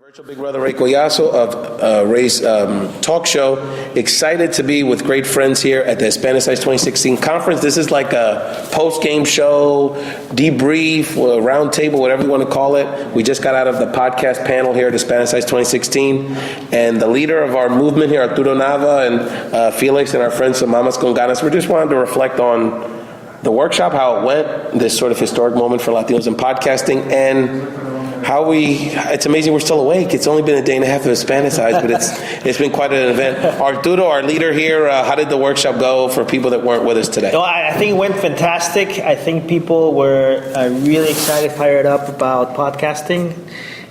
Virtual Big Brother Ray Collazo of Ray's talk show. Excited to be with great friends here at the Hispanicize 2016 conference. This is like a post-game show, debrief, roundtable, whatever you want to call it. We just got out of the podcast panel here at Hispanicize 2016, and the leader of our movement here, Arturo Nava, and Felix, and our friends, the Mamas con Ganas, we just wanted to reflect on the workshop, how it went, this sort of historic moment for Latinos in podcasting, and how it's amazing we're still awake. It's only been a day and a half of Hispanicize, but it's been quite an event. Arturo, our leader here, how did the workshop go for people that weren't with us today? No, I think it went fantastic. I think people were really excited, fired up about podcasting.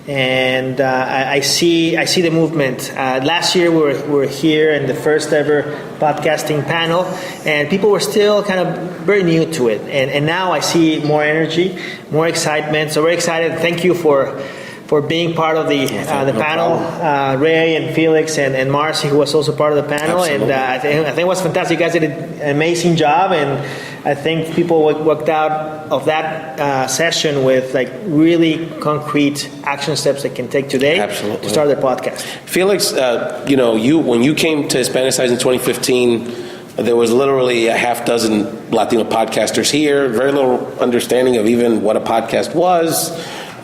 And I see the movement. Last year we were here in the first ever podcasting panel, and people were still kind of very new to it. And now I see more energy, more excitement. So very excited. Thank you for being part of the panel. Ray and Felix and Marcy, who was also part of the panel. Absolutely. And I think it was fantastic. You guys did an amazing job, and I think people walked out of that session with like really concrete action steps they can take today to start their podcast. Felix, when you came to Hispanicize in 2015, there was literally a half dozen Latino podcasters here, very little understanding of even what a podcast was,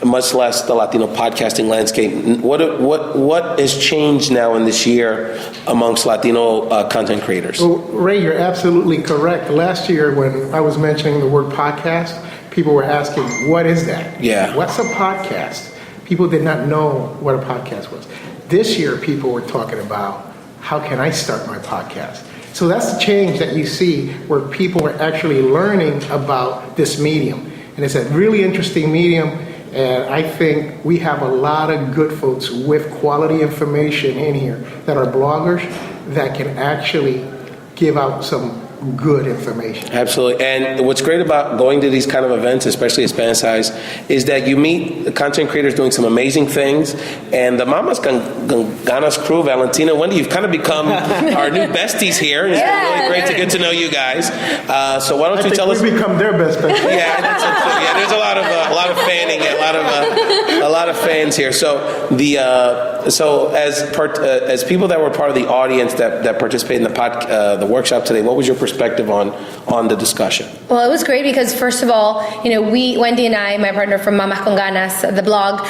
much less the Latino podcasting landscape. What has changed now in this year amongst Latino content creators? Well, Ray, you're absolutely correct. Last year when I was mentioning the word podcast, people were asking, what is that? Yeah. What's a podcast? People did not know what a podcast was. This year, people were talking about, how can I start my podcast? So that's the change that you see, where people are actually learning about this medium. And it's a really interesting medium. And I think we have a lot of good folks with quality information in here that are bloggers that can actually give out some good information. Absolutely. And what's great about going to these kind of events, especially Hispanicize, is that you meet the content creators doing some amazing things. And the Mamas Ganas crew, Valentina, Wendy, you've kind of become our new besties here. It's been really great to get to know you guys. So why don't you tell us? We become their best friends. There's a lot of fanning, a lot of fans here. So as people that were part of the audience that participated in the workshop today, what was your perspective on the discussion? Well, it was great because, first of all, Wendy and I, my partner from Mamas con Ganas, the blog,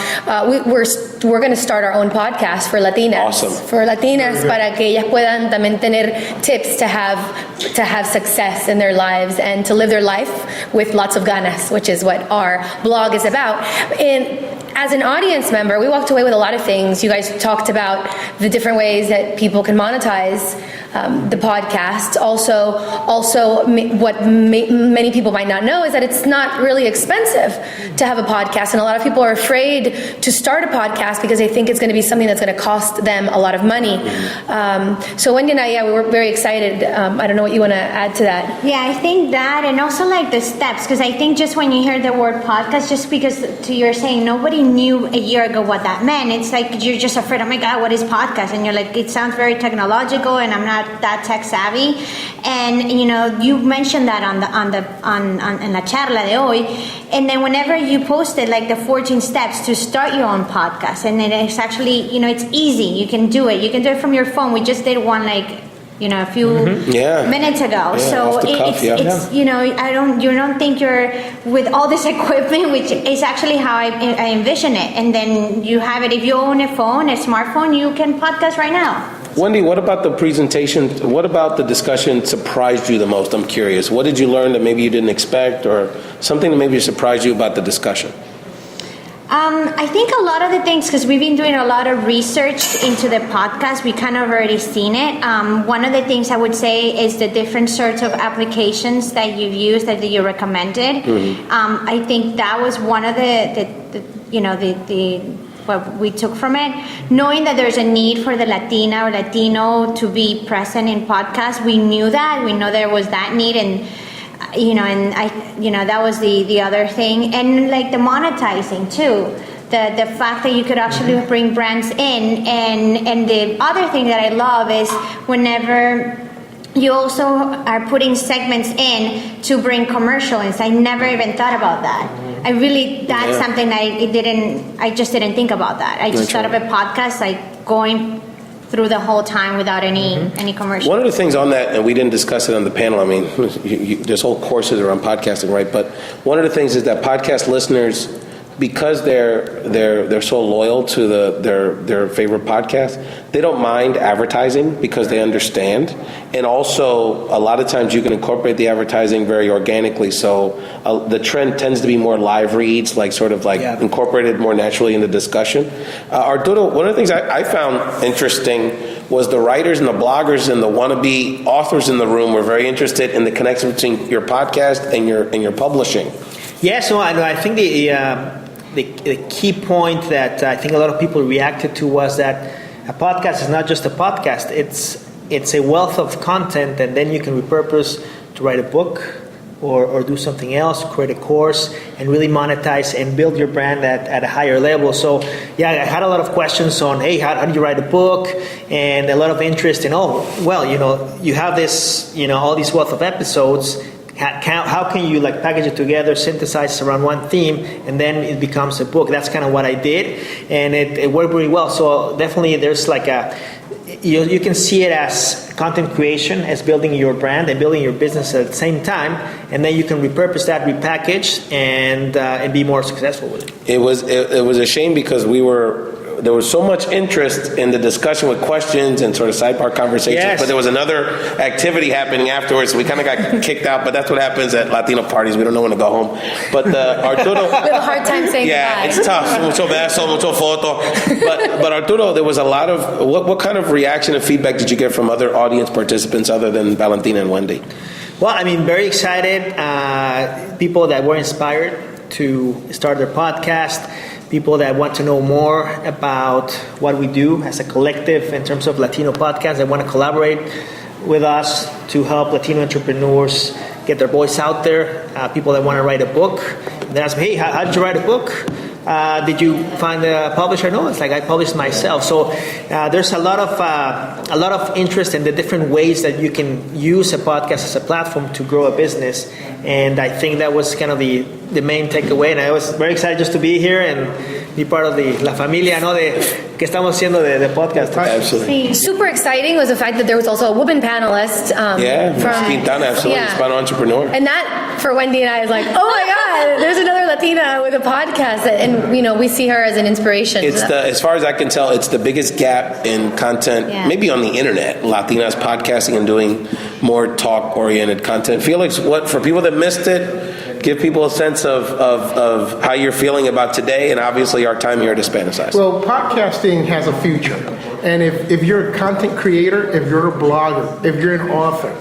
we're going to start our own podcast for Latinas. Awesome. For Latinas, para que ellas puedan también tener tips to have success in their lives and to live their life with lots of ganas, which is what our blog is about. And as an audience member, we walked away with a lot of things. You guys talked about the different ways that people can monetize the podcast. Also, what many people might not know is that it's not really expensive to have a podcast, and a lot of people are afraid to start a podcast because they think it's going to be something that's going to cost them a lot of money. So Wendy and I, we were very excited. I don't know what you want to add to that. Yeah, I think that, and also like the steps, because I think just when you hear the word podcast, just because you're saying nobody knew a year ago what that meant, it's like you're just afraid, oh my God, what is podcast? And you're like, it sounds very technological, and I'm not that tech savvy. And you mentioned that on la charla de hoy, and then whenever you posted like the 14 steps to start your own podcast, and then it's actually it's easy, you can do it from your phone. We just did one a few minutes ago. So it's you don't think you're with all this equipment, which is actually how I envision it. And then you have it. If you own a phone, a smartphone, you can podcast right now. Wendy, what about the presentation? What about the discussion surprised you the most? I'm curious. What did you learn that maybe you didn't expect, or something that maybe surprised you about the discussion? I think a lot of the things, because we've been doing a lot of research into the podcast, we kind of already seen it. One of the things I would say is the different sorts of applications that you've used, that you recommended. Mm-hmm. I think that was one of the what we took from it. Knowing that there's a need for the Latina or Latino to be present in podcasts, we knew that. We know there was that need, and that was the other thing. And like the monetizing too, the fact that you could actually bring brands in, and the other thing that I love is whenever you also are putting segments in to bring commercials. I never even thought about that. I really, that's something that I just didn't think about that. I just thought of a podcast like going through the whole time without any commercial. One of the things on that, and we didn't discuss it on the panel, I mean, there's whole courses around podcasting, right? But one of the things is that podcast listeners, because they're so loyal to their favorite podcast, they don't mind advertising because they understand. And also, a lot of times you can incorporate the advertising very organically. So the trend tends to be more live reads, like sort of like incorporated more naturally in the discussion. Arturo, one of the things I found interesting was the writers and the bloggers and the wannabe authors in the room were very interested in the connection between your podcast and your publishing. Yeah, so I think the key point that I think a lot of people reacted to was that a podcast is not just a podcast. It's a wealth of content, and then you can repurpose to write a book or do something else, create a course, and really monetize and build your brand at a higher level. So, yeah, I had a lot of questions on, hey, how do you write a book? And a lot of interest in, you have this, all these wealth of episodes. How can you like package it together, synthesize around one theme, and then it becomes a book? That's kind of what I did, and it worked really well. So definitely there's like you can see it as content creation, as building your brand and building your business at the same time, and then you can repurpose that, repackage, and be more successful with it. It was a shame because there was so much interest in the discussion with questions and sort of sidebar conversations, but there was another activity happening afterwards, so we kind of got kicked out, but that's what happens at Latino parties. We don't know when to go home. But Arturo... We have a hard time saying goodbye. It's tough. Mucho beso, mucho foto. But Arturo, there was a lot of... What kind of reaction and feedback did you get from other audience participants other than Valentina and Wendy? Well, I mean, very excited. People that were inspired to start their podcast, people that want to know more about what we do as a collective in terms of Latino podcasts, that want to collaborate with us to help Latino entrepreneurs get their voice out there, people that want to write a book. They ask me, hey, how did you write a book? Did you find a publisher? No, it's like I published myself. So there's a lot of interest in the different ways that you can use a podcast as a platform to grow a business, and I think that was kind of the main takeaway. And I was very excited just to be here and be part of the La Familia, ¿no? Que estamos haciendo de podcast. Absolutely. Super exciting was the fact that there was also a woman panelist. From Quintana, absolutely, Hispano entrepreneur. And that, for Wendy and I, is like, oh my God, there's another Latina with a podcast. And, we see her as an inspiration. As far as I can tell, it's the biggest gap in content, maybe on the internet, Latinas podcasting and doing more talk-oriented content. Felix, for people that missed it, give people a sense of how you're feeling about today and obviously our time here at Hispanicize. Well, podcasting has a future. And if you're a content creator, if you're a blogger, if you're an author,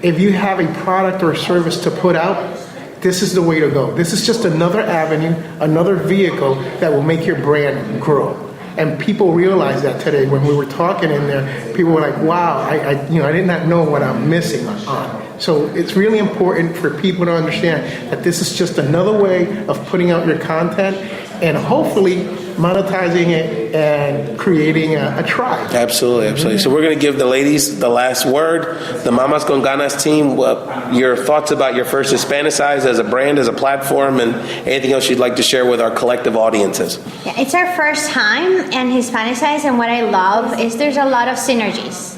if you have a product or service to put out, this is the way to go. This is just another avenue, another vehicle that will make your brand grow. And people realize that today. When we were talking in there, people were like, wow, I did not know what I'm missing on. So it's really important for people to understand that this is just another way of putting out your content and hopefully monetizing it and creating a tribe. Absolutely. So we're going to give the ladies the last word. The Mamas con Ganas team, your thoughts about your first Hispanicize as a brand, as a platform, and anything else you'd like to share with our collective audiences. Yeah, it's our first time in Hispanicize, and what I love is there's a lot of synergies.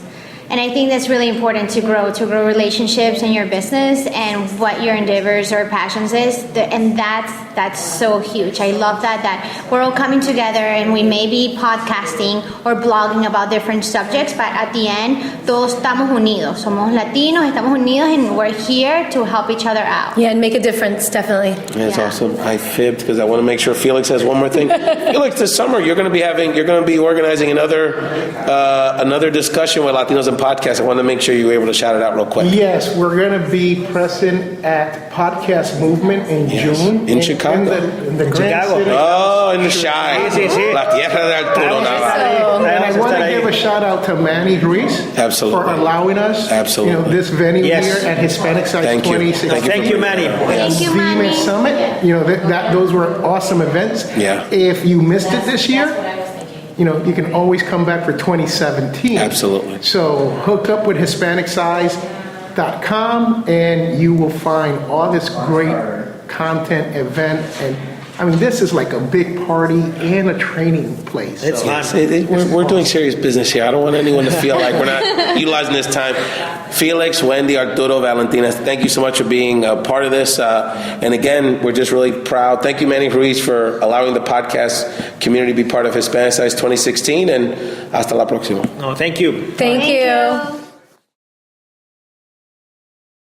And I think that's really important to grow relationships in your business and what your endeavors or passions is. And that's so huge. I love that we're all coming together and we may be podcasting or blogging about different subjects, but at the end, todos estamos unidos. Somos latinos, estamos unidos, and we're here to help each other out. Yeah, and make a difference, definitely. That's awesome. I fibbed because I want to make sure Felix has one more thing. Felix, this summer you're going to be organizing another discussion with Latinos in podcast. I want to make sure you were able to shout it out real quick. Yes, we're going to be present at Podcast Movement in June. In Chicago. In the Grand City. Oh, in the Shy. La Tierra de Arturo Navarro. And I want to give a shout out to Manny Ruiz for allowing us this venue here at Hispanicize 2016. Thank you, Manny. Thank you, Manny. Summit. Those were awesome events. Yeah. If you missed it this year, you can always come back for 2017. Absolutely. So hook up with Hispanicize.com and you will find all this great content, event, and I mean, this is like a big party and a training place. It's So- fun. We're doing serious business here. I don't want anyone to feel like we're not utilizing this time. Felix, Wendy, Arturo, Valentina, thank you so much for being a part of this. And again, we're just really proud. Thank you, Manny Ruiz, for allowing the podcast community to be part of Hispanicize 2016. And hasta la próxima. No, thank you. Thank you.